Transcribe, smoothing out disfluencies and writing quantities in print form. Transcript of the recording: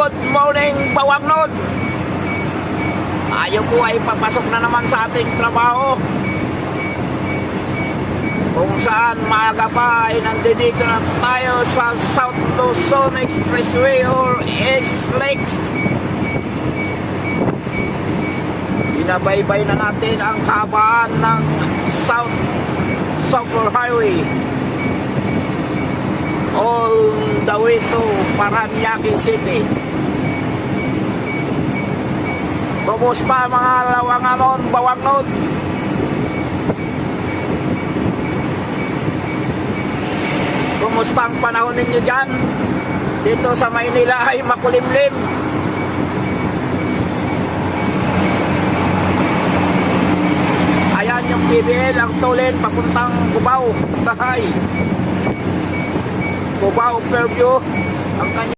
Good morning, Bawagnod! Tayo po ay papasok na naman sa ating trabaho. Kung saan maaga pa ay nandito na tayo sa South Luzon Expressway or S-Lakes. Binabaybay na natin ang kahabaan ng South Super Highway all the way to Paranaque City. Kumusta mga lawanganon, Bawagnod? Kumusta ang panahon ninyo dyan? Dito sa Maynila ay makulimlim. Ayan yung PBL, ang tulin papuntang Cubao. Cubao Fairview ang kanya.